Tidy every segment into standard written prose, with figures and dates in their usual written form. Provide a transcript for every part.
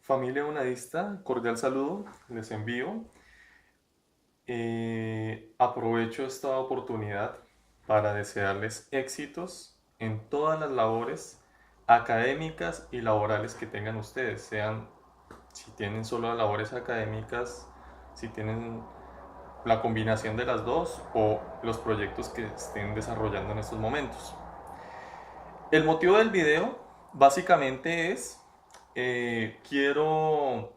Familia Unadista, cordial saludo, les envío. Aprovecho esta oportunidad para desearles éxitos en todas las labores académicas y laborales que tengan ustedes, sean si tienen solo labores académicas, si tienen la combinación de las dos o los proyectos que estén desarrollando en estos momentos. El motivo del video básicamente es, quiero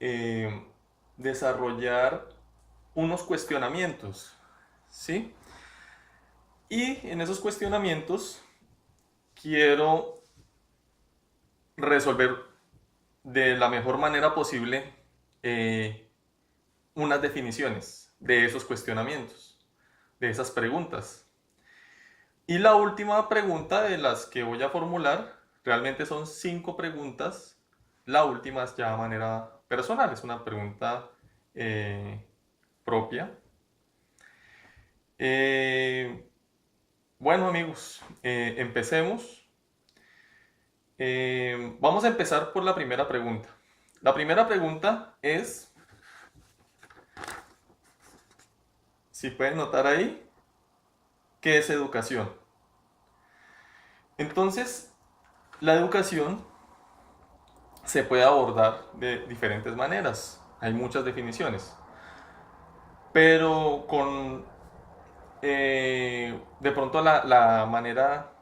eh, desarrollar unos cuestionamientos, ¿sí? Y en esos cuestionamientos quiero resolver de la mejor manera posible unas definiciones de esos cuestionamientos, de esas preguntas. Y la última pregunta de las que voy a formular, realmente son 5 preguntas. La última es ya de manera personal, es una pregunta propia. Eh, bueno amigos, empecemos. Vamos a empezar por la primera pregunta. La primera pregunta es, si pueden notar ahí, ¿qué es educación? Entonces, la educación se puede abordar de diferentes maneras. Hay muchas definiciones. Pero con de pronto la manera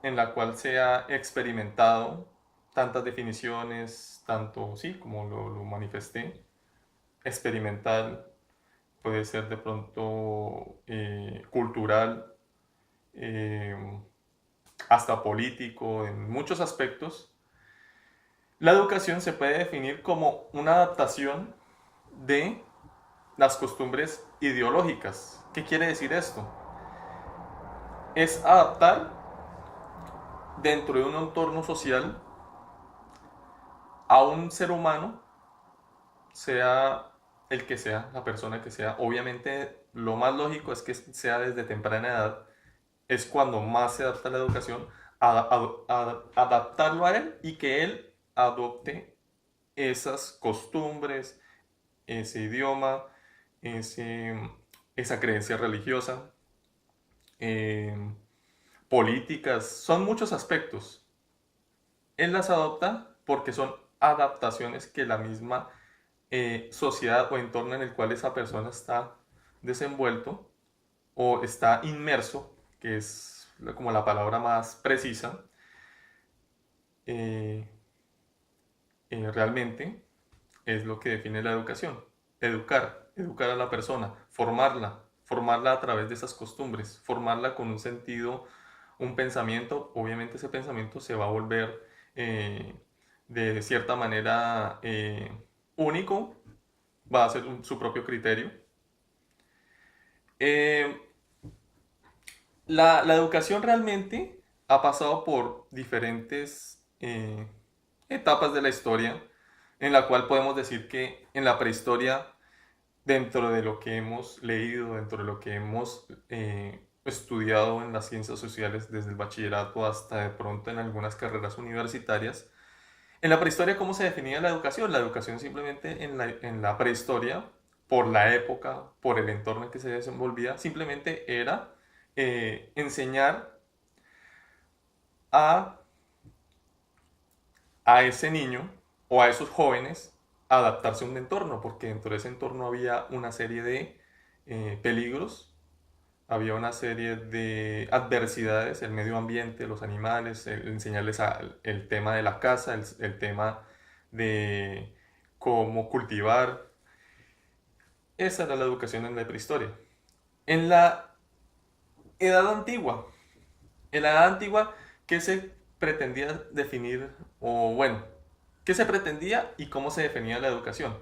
en la cual se ha experimentado tantas definiciones, tanto, sí, como lo manifesté, experimental, puede ser de pronto cultural, eh, hasta político, en muchos aspectos. La educación se puede definir como una adaptación de las costumbres ideológicas. ¿Qué quiere decir esto? Es adaptar dentro de un entorno social a un ser humano, sea el que sea, la persona que sea. Obviamente lo más lógico es que sea desde temprana edad, es cuando más se adapta la educación, adaptarlo a él y que él adopte esas costumbres, ese idioma, ese, esa creencia religiosa, eh, políticas, son muchos aspectos. Él las adopta porque son adaptaciones que la misma sociedad o entorno en el cual esa persona está desenvuelto o está inmerso, que es como la palabra más precisa, eh, realmente es lo que define la educación. Educar a la persona, formarla a través de esas costumbres, formarla con un sentido, un pensamiento. Obviamente ese pensamiento se va a volver de cierta manera único, va a ser su propio criterio. Eh, la educación realmente ha pasado por diferentes etapas de la historia, en la cual podemos decir que en la prehistoria, dentro de lo que hemos leído, dentro de lo que hemos estudiado en las ciencias sociales, desde el bachillerato hasta de pronto en algunas carreras universitarias, en la prehistoria, ¿cómo se definía la educación? La educación simplemente en la prehistoria, por la época, por el entorno en que se desenvolvía, simplemente era enseñar a, a ese niño o a esos jóvenes a adaptarse a un entorno, porque dentro de ese entorno había una serie de peligros, había una serie de adversidades, el medio ambiente, los animales, enseñarles el tema de la casa, el tema de cómo cultivar. Esa era la educación en la prehistoria. En la edad antigua, en la edad antigua, ¿qué se pretendía definir? O bueno, ¿qué se pretendía y cómo se definía la educación?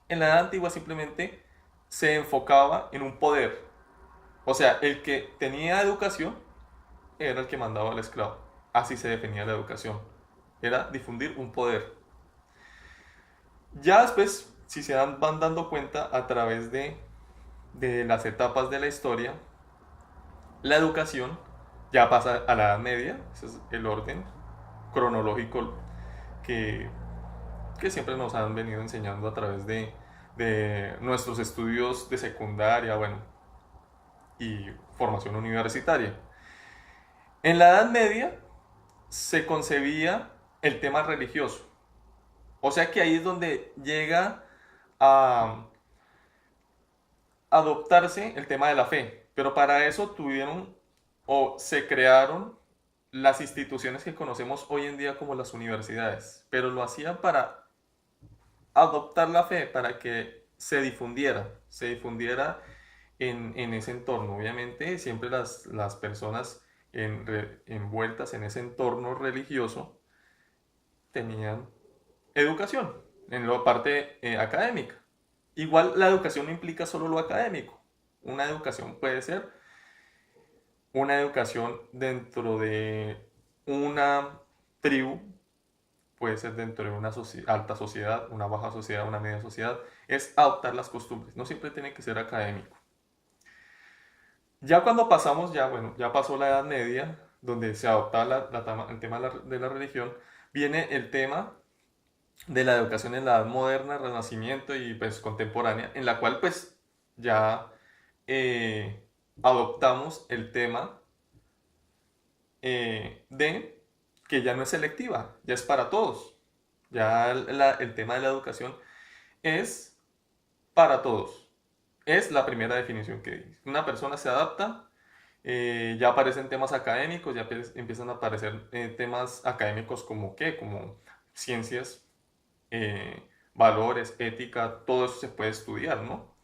En la edad antigua simplemente se enfocaba en un poder. O sea, el que tenía educación era el que mandaba al esclavo. Así se definía la educación. Era difundir un poder. Ya después, si se van dando cuenta a través de las etapas de la historia, la educación ya pasa a la Edad Media. Ese es el orden cronológico que que siempre nos han venido enseñando a través de nuestros estudios de secundaria, bueno, y formación universitaria. En la Edad Media se concebía el tema religioso, o sea que ahí es donde llega a adoptarse el tema de la fe, pero para eso tuvieron o se crearon las instituciones que conocemos hoy en día como las universidades, pero lo hacían para adoptar la fe, para que se difundiera en ese entorno. Obviamente siempre las personas envueltas en ese entorno religioso tenían educación en la parte académica. Igual la educación no implica solo lo académico. Una educación puede ser una educación dentro de una tribu, puede ser dentro de una alta sociedad, una baja sociedad, una media sociedad. Es adoptar las costumbres, no siempre tiene que ser académico. Ya cuando pasamos, ya bueno, ya pasó la Edad Media, donde se adopta el tema de la religión, viene el tema de la educación en la Edad Moderna, Renacimiento y pues contemporánea, en la cual pues ya adoptamos el tema de que ya no es selectiva, ya es para todos. Ya el tema de la educación es para todos. Es la primera definición que di. Una persona se adapta, ya aparecen temas académicos, ya empiezan a aparecer temas académicos como qué, como ciencias, valores, ética, todo eso se puede estudiar, ¿no?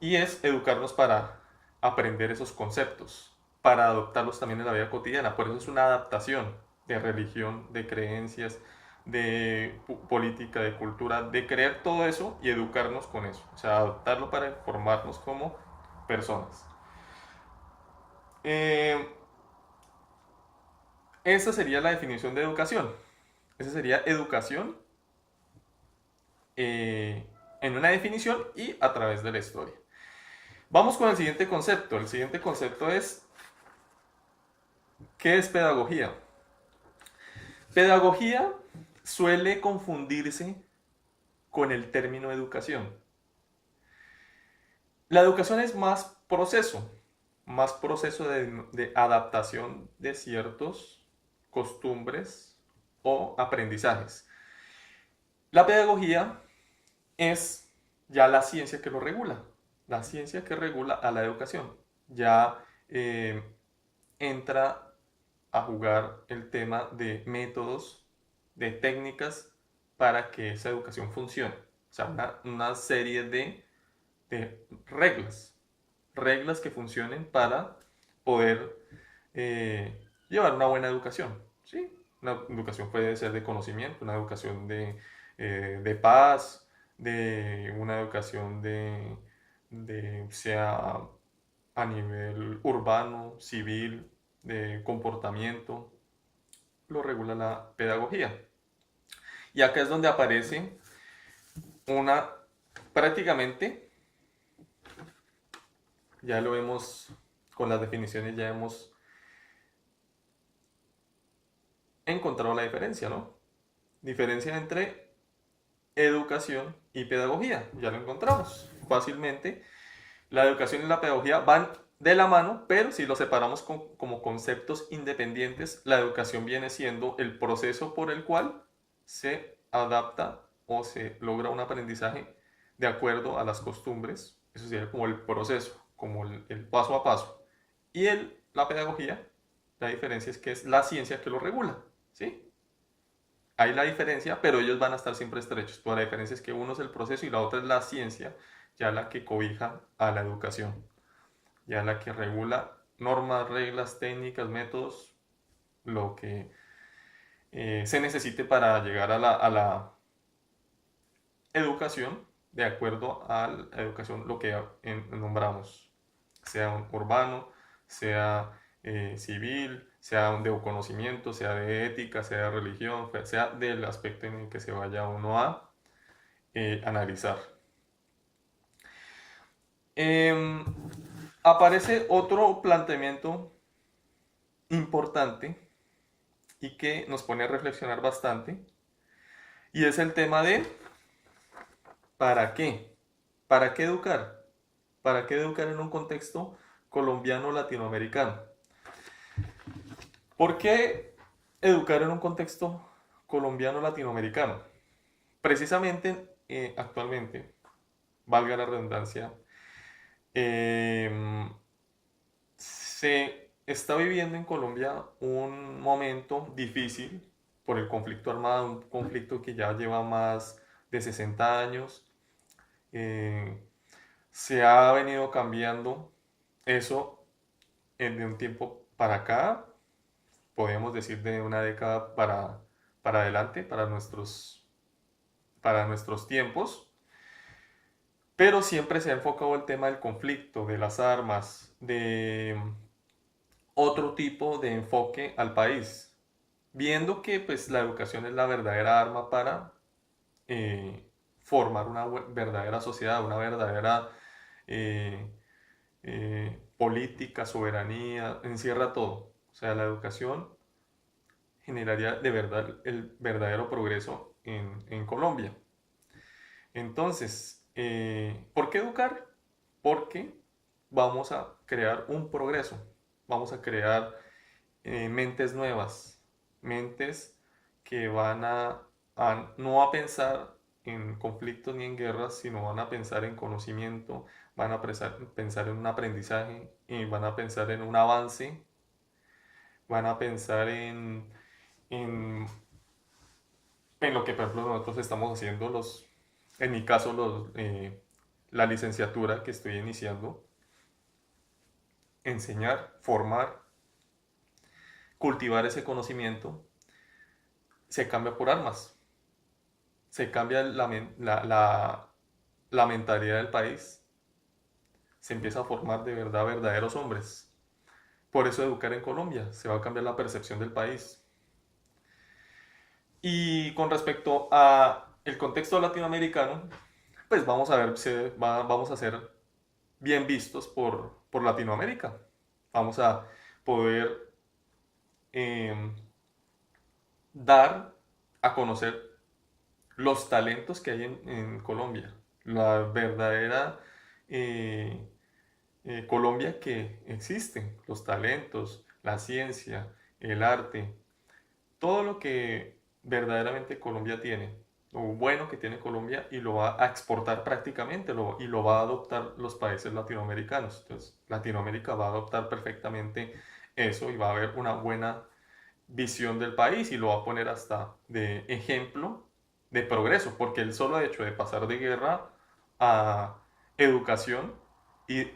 Y es educarnos para aprender esos conceptos, para adoptarlos también en la vida cotidiana. Por eso es una adaptación de religión, de creencias, de política, de cultura, de creer todo eso y educarnos con eso. O sea, adoptarlo para formarnos como personas. Eh, Esa sería la definición de educación. Esa sería educación eh, en una definición y a través de la historia. Vamos con el siguiente concepto. El siguiente concepto es, ¿qué es pedagogía? Pedagogía suele confundirse con el término educación. La educación es más proceso de adaptación de ciertos costumbres o aprendizajes. La pedagogía es ya la ciencia que lo regula, la ciencia que regula a la educación. Ya entra a jugar el tema de métodos, de técnicas para que esa educación funcione. O sea, una serie de reglas que funcionen para poder llevar una buena educación. ¿Sí? Una educación puede ser de conocimiento, una educación de paz, de una educación sea a nivel urbano, civil, de comportamiento, lo regula la pedagogía. Y acá es donde aparece una, prácticamente, ya lo vemos con las definiciones, ya hemos encontrado la diferencia, ¿no? Diferencia entre educación y pedagogía, ya lo encontramos fácilmente. La educación y la pedagogía van de la mano, pero si lo separamos como conceptos independientes, la educación viene siendo el proceso por el cual se adapta o se logra un aprendizaje de acuerdo a las costumbres. Eso sería como el proceso, como el paso a paso. Y la pedagogía, la diferencia es que es la ciencia que lo regula, ¿sí? Hay la diferencia, pero ellos van a estar siempre estrechos. Toda la diferencia es que uno es el proceso y la otra es la ciencia, ya la que cobija a la educación, ya la que regula normas, reglas, técnicas, métodos, lo que se necesite para llegar a la educación, de acuerdo a la educación, lo que nombramos, sea un urbano, sea civil, sea de conocimiento, sea de ética, sea de religión, sea del aspecto en el que se vaya uno a analizar. Em, Aparece otro planteamiento importante y que nos pone a reflexionar bastante, Y es el tema de ¿para qué? ¿Para qué educar? ¿Para qué educar en un contexto colombiano-latinoamericano? ¿Por qué educar en un contexto colombiano-latinoamericano? Precisamente, actualmente, valga la redundancia, eh, se está viviendo en Colombia un momento difícil por el conflicto armado, un conflicto que ya lleva más de 60 años. Eh, Se ha venido cambiando eso de un tiempo para acá, podemos decir de una década para adelante, para nuestros tiempos, pero siempre se ha enfocado el tema del conflicto, de las armas, de otro tipo de enfoque al país, viendo que pues la educación es la verdadera arma para eh, formar una verdadera sociedad, una verdadera eh, política, soberanía, encierra todo. O sea, la educación generaría de verdad el verdadero progreso en Colombia. Entonces, ¿por qué educar? Porque vamos a crear un progreso, vamos a crear mentes nuevas, mentes que van no a pensar en conflictos ni en guerras, sino van a pensar en conocimiento, van a pensar en un aprendizaje y van a pensar en un avance, van a pensar en, en lo que, por ejemplo, nosotros estamos haciendo, en mi caso, la licenciatura que estoy iniciando, enseñar, formar, cultivar ese conocimiento, se cambia por armas, se cambia la mentalidad del país, se empieza a formar de verdad verdaderos hombres. Por eso educar en Colombia, se va a cambiar la percepción del país. Y con respecto a el contexto latinoamericano, pues vamos a ver, vamos a ser bien vistos por Latinoamérica. Vamos a poder eh, dar a conocer los talentos que hay en Colombia, la verdadera eh, Colombia que existe, los talentos, la ciencia, el arte, todo lo que verdaderamente Colombia tiene, lo bueno que tiene Colombia y lo va a exportar prácticamente y lo va a adoptar los países latinoamericanos. Entonces, Latinoamérica va a adoptar perfectamente eso y va a haber una buena visión del país y lo va a poner hasta de ejemplo de progreso, porque el solo hecho de pasar de guerra a educación y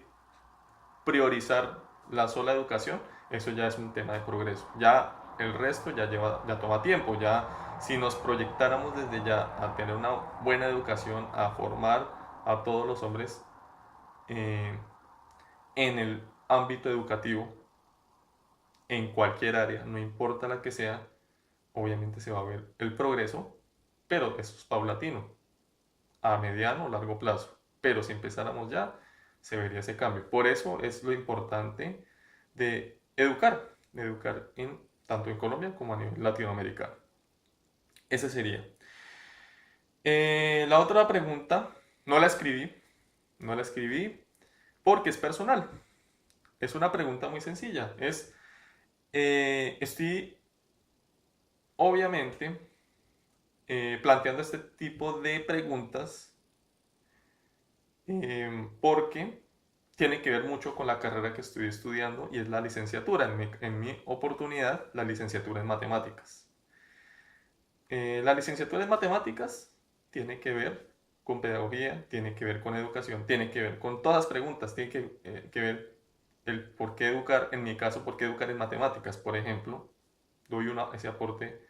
priorizar la sola educación, eso ya es un tema de progreso. Ya el resto ya toma tiempo. Ya si nos proyectáramos desde ya a tener una buena educación, a formar a todos los hombres eh, en el ámbito educativo, en cualquier área, no importa la que sea, obviamente se va a ver el progreso, pero eso es paulatino, a mediano o largo plazo. Pero si empezáramos ya, se vería ese cambio. Por eso es lo importante de educar tanto en Colombia como a nivel latinoamericano. Ese sería. La otra pregunta, no la escribí, no la escribí porque es personal. Es una pregunta muy sencilla. Estoy obviamente planteando este tipo de preguntas porque tiene que ver mucho con la carrera que estoy estudiando y es la licenciatura. En mi oportunidad, la licenciatura en matemáticas. La licenciatura en matemáticas tiene que ver con pedagogía, tiene que ver con educación, tiene que ver con todas las preguntas, tiene que ver el por qué educar, en mi caso, por qué educar en matemáticas, por ejemplo, doy ese aporte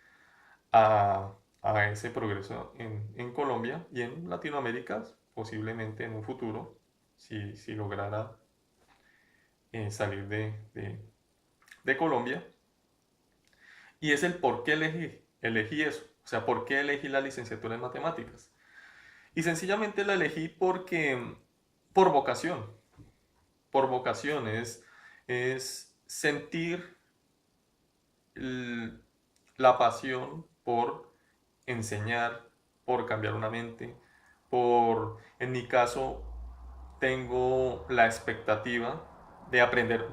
a ese progreso en Colombia y en Latinoamérica, posiblemente en un futuro, si lograra salir de Colombia. Y es el por qué elegí eso, o sea, por qué elegí la licenciatura en matemáticas. Y sencillamente la elegí por por vocación, es sentir la pasión por enseñar, por cambiar una mente, en mi caso, tengo la expectativa de aprender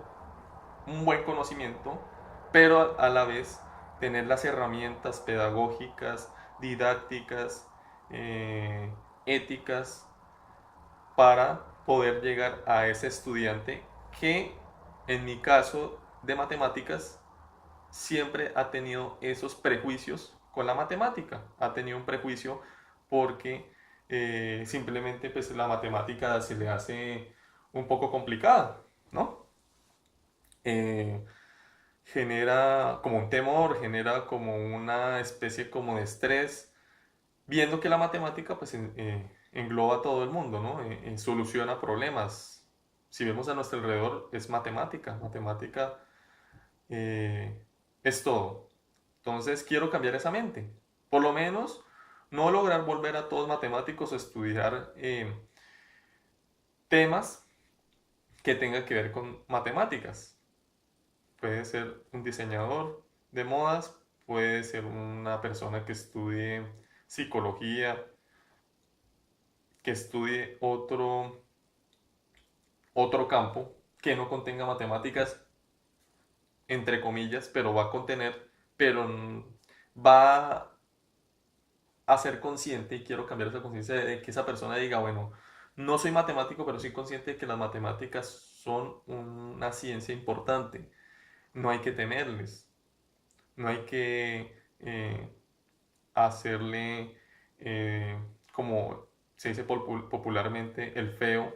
un buen conocimiento, pero a la vez tener las herramientas pedagógicas, didácticas, eh, éticas para poder llegar a ese estudiante que en mi caso de matemáticas siempre ha tenido esos prejuicios con la matemática, ha tenido un prejuicio porque simplemente pues la matemática se le hace un poco complicada, ¿no? Eh, Genera como un temor, genera como una especie como de estrés, viendo que la matemática pues engloba a todo el mundo, ¿no? Soluciona problemas. Si vemos a nuestro alrededor, es matemática. Matemática eh, es todo. Entonces quiero cambiar esa mente. Por lo menos no lograr volver a todos matemáticos a estudiar temas que tengan que ver con matemáticas. Puede ser un diseñador de modas, puede ser una persona que estudie psicología, que estudie otro campo que no contenga matemáticas, entre comillas, pero va a contener, pero va a ser consciente, y quiero cambiar esa conciencia de que esa persona diga, bueno, no soy matemático, pero soy consciente de que las matemáticas son una ciencia importante, no hay que temerles, no hay que hacerle, como se dice popularmente, el feo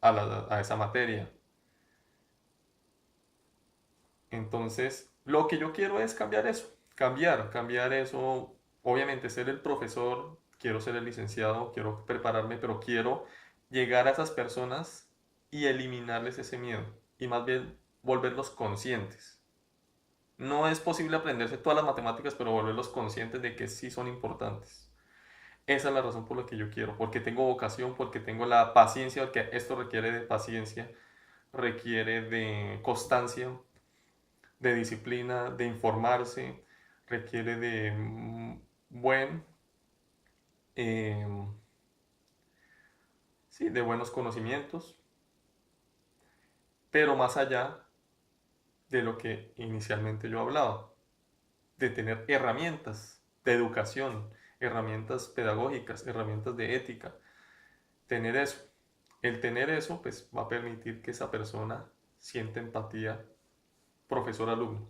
a esa materia. Entonces, lo que yo quiero es cambiar eso, cambiar eso, obviamente ser el profesor, quiero ser el licenciado, quiero prepararme, pero quiero llegar a esas personas y eliminarles ese miedo y más bien volverlos conscientes. No es posible aprenderse todas las matemáticas, pero volverlos conscientes de que sí son importantes. Esa es la razón por la que yo quiero, porque tengo vocación, porque tengo la paciencia, porque esto requiere de paciencia, requiere de constancia, de disciplina, de informarse, requiere de buen, eh, sí, de buenos conocimientos, pero más allá de lo que inicialmente yo hablaba, de tener herramientas de educación, herramientas pedagógicas, herramientas de ética, tener eso. El tener eso, pues va a permitir que esa persona sienta empatía profesor-alumno.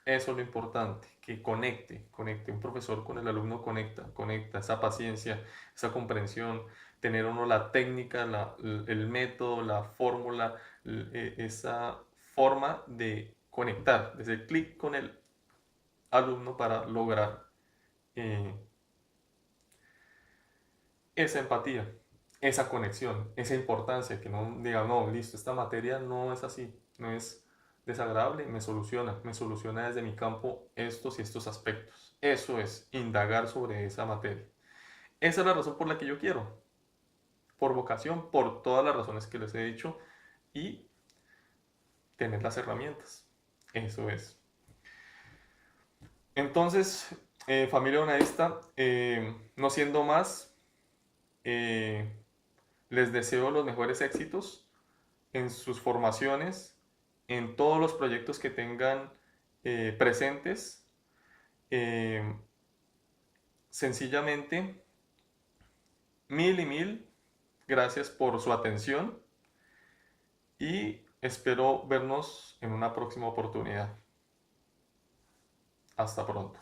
Eso es lo importante, que conecte. Un profesor con el alumno conecta esa paciencia, esa comprensión, tener uno la técnica, el método, la fórmula, esa forma de conectar, de hacer clic con el alumno para lograr eh, esa empatía, esa conexión, esa importancia, que no diga, no, listo, esta materia no es así, no es desagradable, me soluciona desde mi campo estos y estos aspectos. Eso es indagar sobre esa materia. Esa es la razón por la que yo quiero, por vocación, por todas las razones que les he dicho y tener las herramientas. Eso es. Entonces, familia honesta, no siendo más, eh, les deseo los mejores éxitos en sus formaciones, en todos los proyectos que tengan presentes. Eh, Sencillamente, mil y mil gracias por su atención y espero vernos en una próxima oportunidad. Hasta pronto.